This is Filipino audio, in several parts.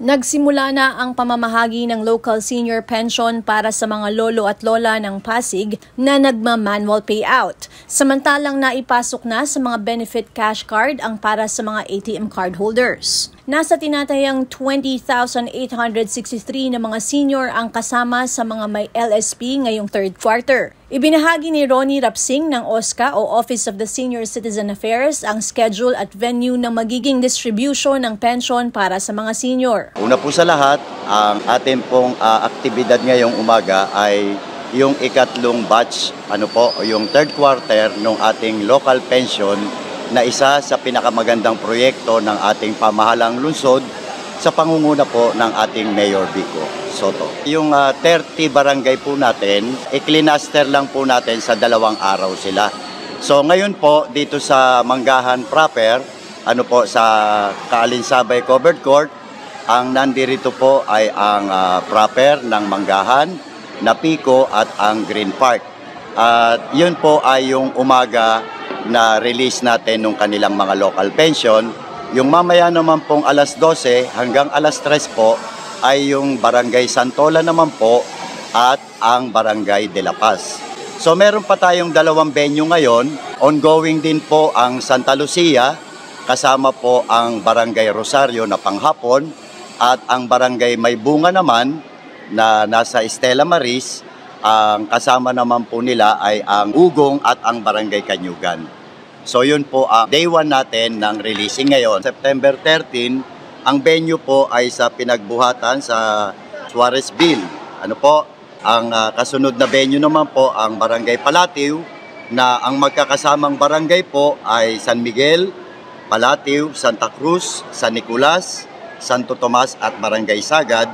Nagsimula na ang pamamahagi ng local senior pension para sa mga lolo at lola ng Pasig na nagma-manual payout. Samantalang naipasok na sa mga benefit cash card ang para sa mga ATM card holders. Nasa tinatayang 20,863 na mga senior ang kasama sa mga may LSP ngayong third quarter. Ibinahagi ni Ronnie Rapsing ng OSCA o Office of the Senior Citizen Affairs ang schedule at venue ng magiging distribution ng pension para sa mga senior. Una po sa lahat, ang ating pong aktibidad ngayong umaga ay yung ikatlong batch, yung third quarter ng ating local pension na isa sa pinakamagandang proyekto ng ating pamahalang lungsod sa pangunguna po ng ating Mayor Vico Soto. Yung 30 barangay po natin, i-cluster lang po natin sa 2 araw sila. So ngayon po dito sa Manggahan proper, sa Kaalinsabay Covered Court, ang nandirito po ay ang proper ng Manggahan, Napico at ang Green Park. At yun po ay yung umaga na release natin ng kanilang mga local pension. Yung mamaya naman pong alas 12 hanggang alas 3 po ay yung Barangay Santola naman po at ang Barangay de la Paz. So meron pa tayong 2 venue ngayon. Ongoing din po ang Santa Lucia, kasama po ang Barangay Rosario na panghapon at ang Barangay May Bunga naman na nasa Estela Maris. Ang kasama naman po nila ay ang Ugong at ang Barangay Kanyugan. So yun po ang day 1 natin ng releasing ngayon. September 13, ang venue po ay sa Pinagbuhatan sa Suarezville. Ang kasunod na venue naman po ang Barangay Palatio na ang magkakasamang barangay po ay San Miguel, Palatio, Santa Cruz, San Nicolas, Santo Tomas at Barangay Sagad.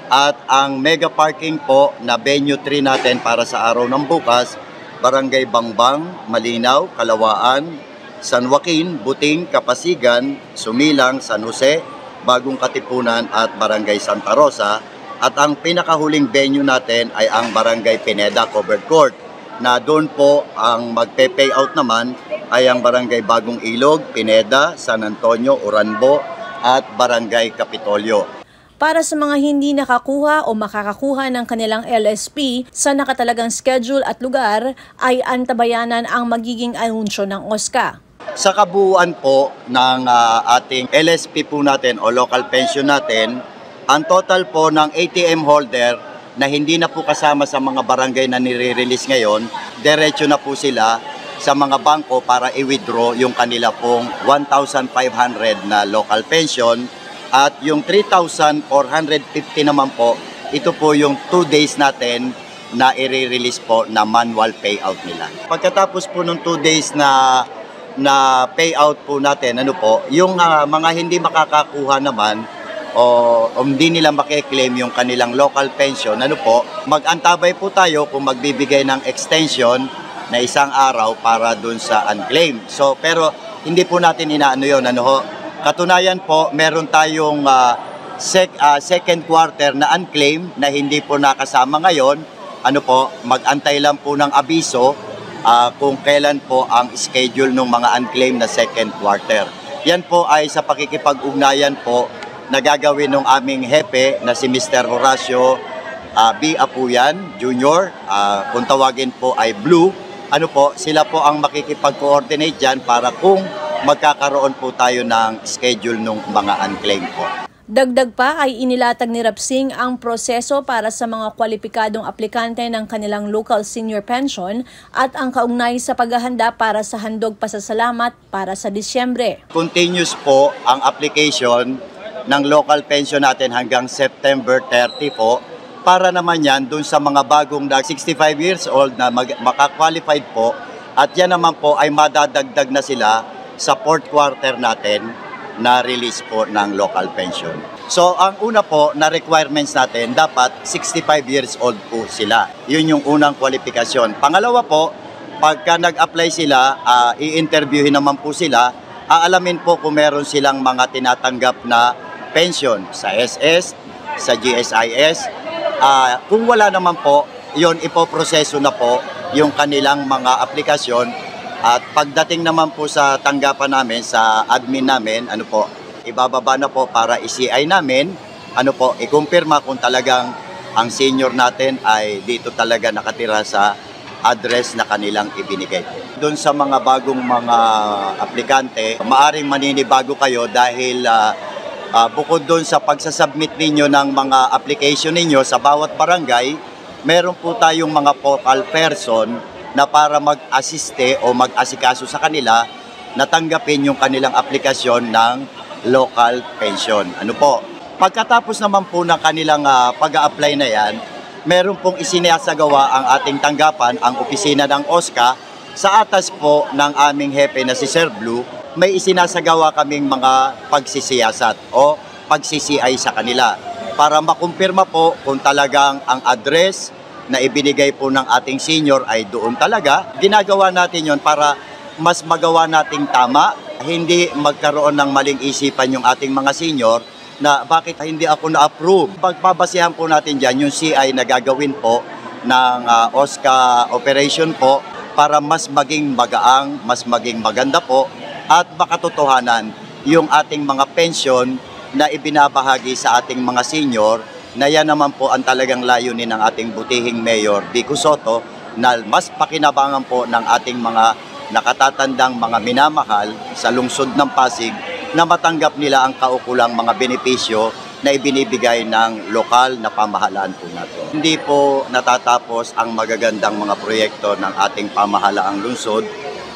At ang mega parking po na venue 3 natin para sa araw ng bukas, Barangay Bangbang, Malinaw, Kalawaan, San Joaquin, Buting, Kapasigan, Sumilang, San Jose, Bagong Katipunan at Barangay Santa Rosa. At ang pinakahuling venue natin ay ang Barangay Pineda Covered Court na doon po ang magpe-payout naman ay ang Barangay Bagong Ilog, Pineda, San Antonio, Uranbo at Barangay Kapitolyo. Para sa mga hindi nakakuha o makakakuha ng kanilang LSP sa nakatalagang schedule at lugar, ay antabayanan ang magiging anunsyo ng OSCA. Sa kabuuan po ng ating LSP po natin o local pension natin, ang total po ng ATM holder na hindi na po kasama sa mga barangay na nire-release ngayon, diretso na po sila sa mga bangko para i-withdraw yung kanila pong 1,500 na local pension. At yung 3,450 naman po, ito po yung 2 days natin na i-release po na manual payout nila. Pagkatapos po ng 2 days na payout po natin, yung mga hindi makakakuha naman o hindi nila makiklaim yung kanilang local pension, mag-antabay po tayo kung magbibigay ng extension na 1 araw para dun sa unclaimed. So, pero hindi po natin inaano yun, Katunayan po, meron tayong second quarter na unclaimed na hindi po nakasama ngayon. Mag-antay lang po ng abiso kung kailan po ang schedule ng mga unclaimed na second quarter. Yan po ay sa pakikipag-ugnayan po na gagawin ng aming hepe na si Mr. Horacio B. Apuyan Jr. Kung tawagin po ay Blue. Sila po ang makikipag-coordinate dyan para kung magkakaroon po tayo ng schedule ng mga unclaimed po. Dagdag pa ay inilatag ni Rapsing ang proseso para sa mga kwalipikadong aplikante ng kanilang local senior pension at ang kaugnay sa paghahanda para sa handog pasasalamat para sa Disyembre. Continuous po ang application ng local pension natin hanggang September 30 po para naman yan dun sa mga bagong 65 years old na makakwalified po at yan naman po ay madadagdag na sila sa 4th quarter natin na release po ng local pension. So, ang una po na requirements natin, dapat 65 years old po sila. Yun yung unang kwalifikasyon. Pangalawa po, pagka nag-apply sila, i-interviewin naman po sila, aalamin po kung meron silang mga tinatanggap na pension sa SS, sa GSIS. Kung wala naman po, yun ipoproseso na po yung kanilang mga aplikasyon. At pagdating naman po sa tanggapan namin, sa admin namin, ibababa na po para i-CI namin i-kumpirma kung talagang ang senior natin ay dito talaga nakatira sa address na kanilang ibinigay. Doon sa mga bagong mga aplikante, maaring maninibago kayo dahil bukod doon sa pagsasubmit ninyo ng mga application ninyo sa bawat barangay, meron po tayong mga focal person na para mag-asiste o mag-asikaso sa kanila na tanggapin yung kanilang aplikasyon ng local pension. Pagkatapos naman po ng kanilang pag-a-apply na yan, meron pong isinasagawa ang ating tanggapan, ang opisina ng OSCA. Sa atas po ng aming hepe na si Sir Blue, may isinasagawa kaming mga pagsisiyasat o pagsisiyay sa kanila para makumpirma po kung talagang ang address na ibinigay po ng ating senior ay doon talaga. Ginagawa natin yon para mas magawa nating tama, hindi magkaroon ng maling isipan yung ating mga senior na bakit hindi ako na-approve. Pagpabasihan po natin dyan yung CI na gagawin po ng OSCA operation po para mas maging magaang, mas maging maganda po at makatotohanan yung ating mga pension na ibinabahagi sa ating mga senior na yan naman po ang talagang layunin ng ating butihing Mayor Vico Sotto na mas pakinabangan po ng ating mga nakatatandang mga minamahal sa lungsod ng Pasig na matanggap nila ang kaukulang mga benepisyo na ibinibigay ng lokal na pamahalaan po natin. Hindi po natatapos ang magagandang mga proyekto ng ating pamahalaang lungsod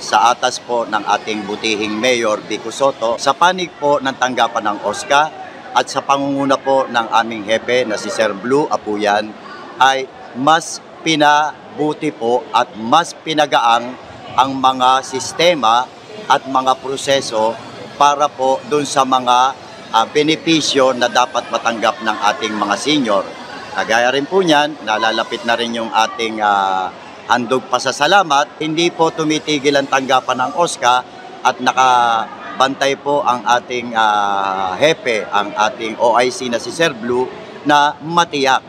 sa atas po ng ating butihing Mayor Vico Sotto, sa panig po ng tanggapan ng OSCA at sa pangunguna po ng aming hepe na si Sir Blue Apuyan ay mas pinabuti po at mas pinagaang ang mga sistema at mga proseso para po doon sa mga benepisyo na dapat matanggap ng ating mga senior. Kagaya rin po niyan, nalalapit na rin yung ating handog pasasalamat. Hindi po tumitigil ang tanggapan ng OSCA at nakabantay po ang ating hepe, ang ating OIC na si Sir Blue, na matiyak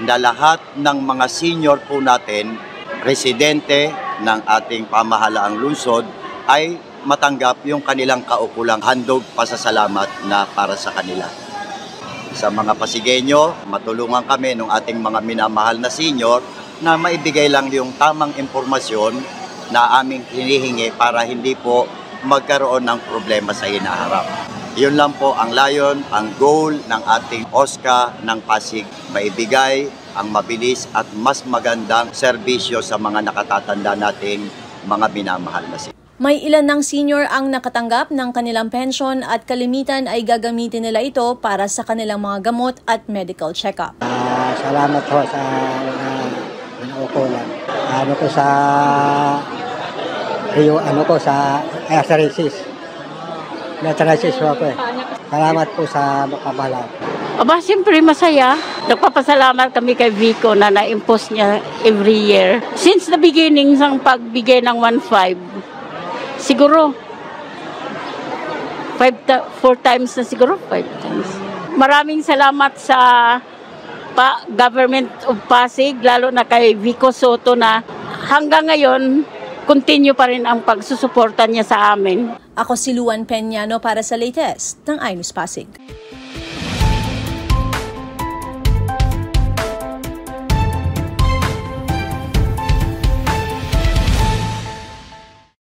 na lahat ng mga senior po natin, residente ng ating pamahalaang lungsod, ay matanggap yung kanilang kaukulang handog pasasalamat na para sa kanila. Sa mga Pasigueño, matulungan kami ng ating mga minamahal na senior na maibigay lang yung tamang impormasyon na aming hinihingi para hindi po magkaroon ng problema sa hinaharap. Yun lang po ang layon, ang goal ng ating OSCA ng Pasig, maibigay ang mabilis at mas magandang serbisyo sa mga nakatatanda nating mga minamahal na senior. May ilan ng senior ang nakatanggap ng kanilang pension at kalimitan ay gagamitin nila ito para sa kanilang mga gamot at medical check-up. Salamat po sa naukulan. Sa arthritis. Arthritis po ako eh. Salamat po sa makabalan. Aba, siyempre masaya. Nagpapasalamat kami kay Vico na na-impose niya every year. Since the beginning ng pagbigay ng 1.5, siguro 4 times na siguro, 5 times. Maraming salamat sa government of Pasig, lalo na kay Vico Sotto na hanggang ngayon, continue pa rin ang pagsusuporta niya sa amin. Ako si Luan Peñano para sa latest ng iNews Pasig.